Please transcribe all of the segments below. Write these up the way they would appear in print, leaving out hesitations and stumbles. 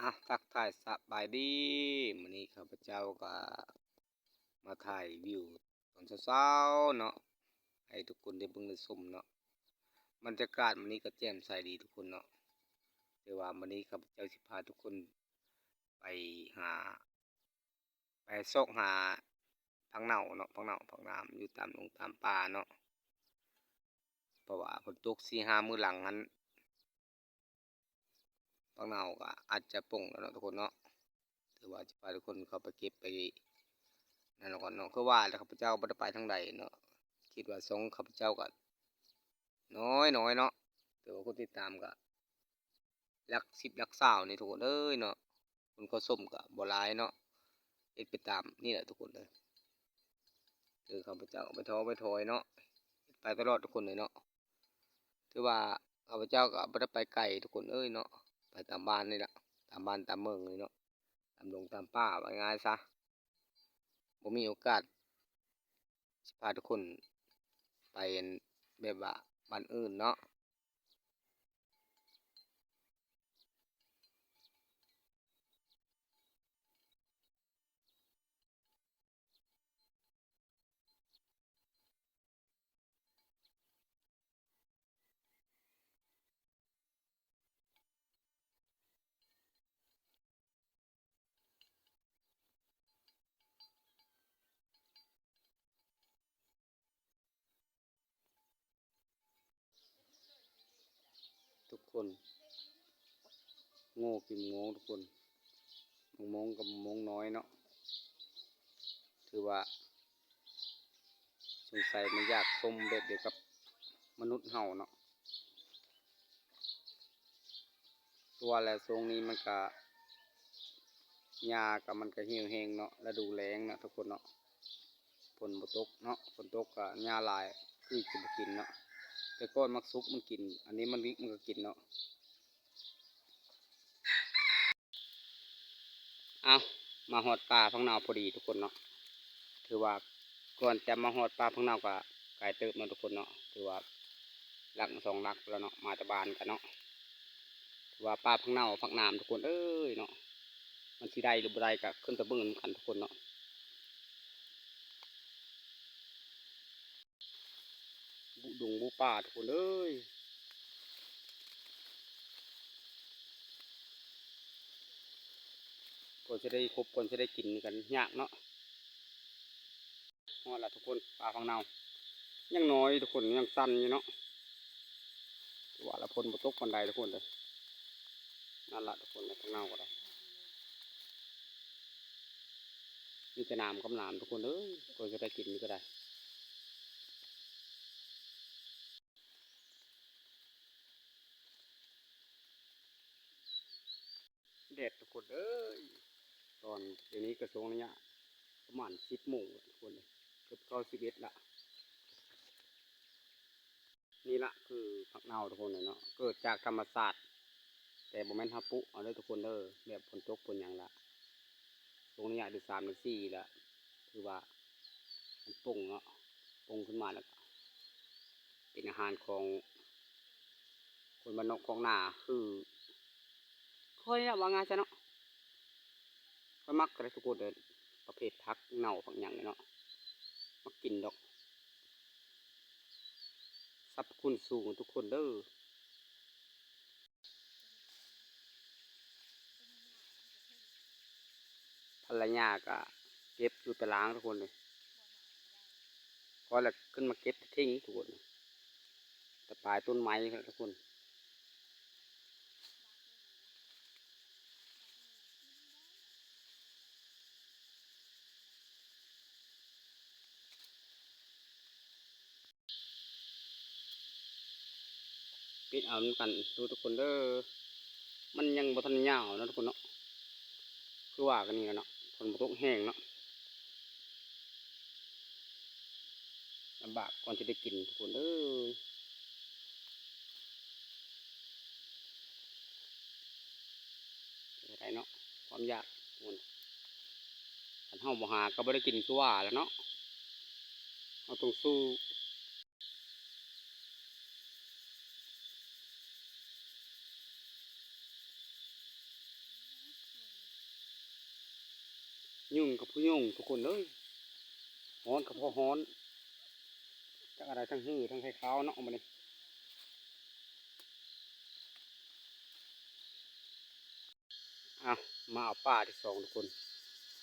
ทักทายสบายดีมื้อนี้ข้าพเจ้าก็มาถ่ายวิวตอนเช้าๆเนาะให้ทุกคนได้เบิ่งได้ชมเนาะบรรยากาศมื้อนี้ก็แจ่มใสดีทุกคนเนาะแต่ว่ามื้อนี้ข้าพเจ้าสิพาทุกคนไปหาไปซอกหาผักเน่าเนาะผักน้ำอยู่ตามตามป่าเนาะเพราะว่าฝนตก4-5มื้อหลังนั้นผักเน่าก็อาจจะป่งแล้วเนาะทุกคนเนาะแต่ว่าจะพาทุกคนเข้าไปเก็บไป นั่นแหละก่อนเนาะคือว่าแล้วข้าพเจ้าบ่ได้ไปทางใดเนาะคิดว่าสงข้าพเจ้าก็น้อยเนาะแต่ว่าคนติดตามก็หลัก10หลัก20นี่ทุกคนเอ้ยเนาะคนเขาชมก็บ่หลายเนาะเฮ็ดไปตามนี่แหละทุกคนเลยคือข้าพเจ้าไปท้อไปถอยเนาะไปตลอดทุกคนเลยเนาะถือว่าข้าพเจ้าก็บ่ได้ไปไกลทุกคนเอ้ยเนาะไปตามบ้านนี่แหละตามบ้านตามเมืองนี่เนาะตามดงตามป่าว่าง่ายซะบ่มีโอกาสสิพาทุกคนไปแบบว่าบ้านอื่นเนาะ ทุกคนโง่กินโง่ทุกคนมงกับมงน้อยเนาะถือว่าสงสัยมันอยากสมแบบเดียวกับมนุษย์เฮาเนาะตัวแลทรงนี้มันก็หญ้ากับมันก็เหี่ยวแห้งเนาะฤดูแล้งเนาะทุกคนเนาะฝนบ่ตกเนาะฝนตกก็หญ้าหลายคือสิบ่กินเนาะแต่ก่อนมักสุกมันกินอันนี้มันวิกมันก็กินเนาะเอามาฮอดป่าพังนาวพอดีทุกคนเนาะถือว่าก่อนจะมาฮอดป่าพังนาวก็ไกลเติบเนาะทุกคนเนาะถือว่าหลัก2หลักแล้วเนาะมาจากบ้านกันเนาะถือว่าป่าพังนาวพักน้ำทุกคนเอ้ยเนาะมันสิได้หรือบ่ได้ก็ขึ้นตะเบิ่งกันทุกคนเนาะบุดงบุป่าทุกคนเอ้ยก่อนจะได้ครบก่อนจะได้กินกันยากเนาะฮอดละทุกคนป่าพังนาวยังน้อยทุกคนยังสั้นอยู่เนาะว่าละพลบ่ตกปานใดทุกคนเลยนั่นละทุกคนในพังนาวก็ได้มีแต่น้ำกับน้ำทุกคนเอ้ยก่อนจะได้กินนี่ก็ได้แดดทุกคนเอ้ยตอนเดี๋ยวนี้กระทรวงนี้ประมาณ10 โมงทุกคนเลยเกือบเข้า11ละนี่ละคือผักเน่าทุกคนเลยเนาะเกิดจากธรรมศาสตร์แต่บ่แม่นฮับปุเอาเลยทุกคนเด้อแบบฝนตกฝนหยังละตรงนี้เดือน3 เดือน 4ละคือว่ามันป่งเนาะป่งขึ้นมาแล้วก็เป็นอาหารของคนบ้านนอกของนาคือค่อยละว่าง่ายจ้ะเนาะค่อยมักอะไรทุกคนเดินประเภทพักเน่าผักหยังเนาะมักกินดอกสรรพคุณสูงทุกคนเด้อภรรยาก็เก็บอยู่ตารางทุกคนเลยพอแล้วขึ้นมาเก็บทิ้งทุกคนแต่ปลายต้นไม้ทุกคนปิดเอานกันดูทุกคนเด้อมันยังบ่ทันยาวนะทุกคนเนาะคือว่ากันนี่เนาะฝนบ่ตกแห้งเนาะลำบากก่อนจะได้กินทุกคนเด้ออะไรเนาะความยากทุกคนถ้าเฮาบ่หาก็บ่ได้กินคือว่าแล้วเนาะเฮาต้องสู้ ยุ่งกับผู้ยุ่งทุกคนเลยฮ้อนกับพ่อฮ้อนทั้งอะไรทั้งหื้อทั้งไข่ขาวเนาะมาเนี่ยอ่ะมาเอาป้าที่สองทุกคน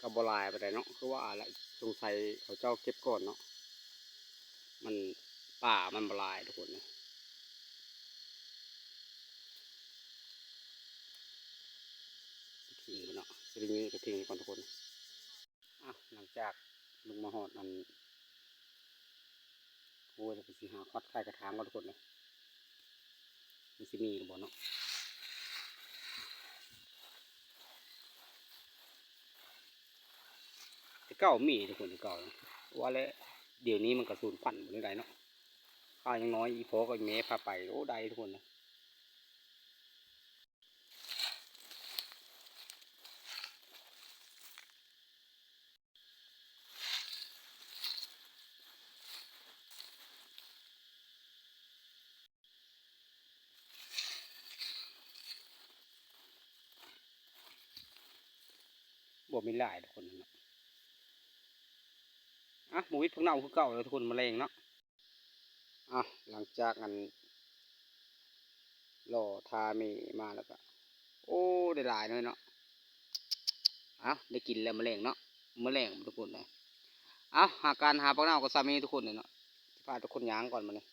กับบลายไปได้เนาะคือว่าอะไรสงสัยเขาเจ้าเก็บก่อนเนาะมันป่ามันบลายทุกคนนะทิ้งไปเนาะสลิงนี้ก็ทิ้งก่อนทุกคนอ่ะหลังจากลงมาหอดมันโอ้ยจะไปสิหาคอดไข่กระถางก่อนทุกคนเลยมันสิมีหรือเปล่าเนาะที่เก่ามีทุกคนที่เก่าว่าแล้วเดี๋ยวนี้มันกระสูนปั่นหมดเลยได้เนาะข้าวยังน้อยอีโฟก็เมพาไปโอ้ได้ทุกคนนะบ่มีหลายทุกคนเนาะอ่ะหมูวิทย์พวกเน่าคือเก่าเลยทุกคนมะเร็งเนาะอ่ะหลังจากนั้นรอทาเมมาแล้วก็โอ้ได้หลายเลยเนาะอ่ะได้กินแล้วมะเร็งเนาะมะเร็งทุกคนเลยอ่ะหาการหาพวกเน่าก็สามีทุกคนเลยเนาะพาทุกคนย่างก่อนมาเลย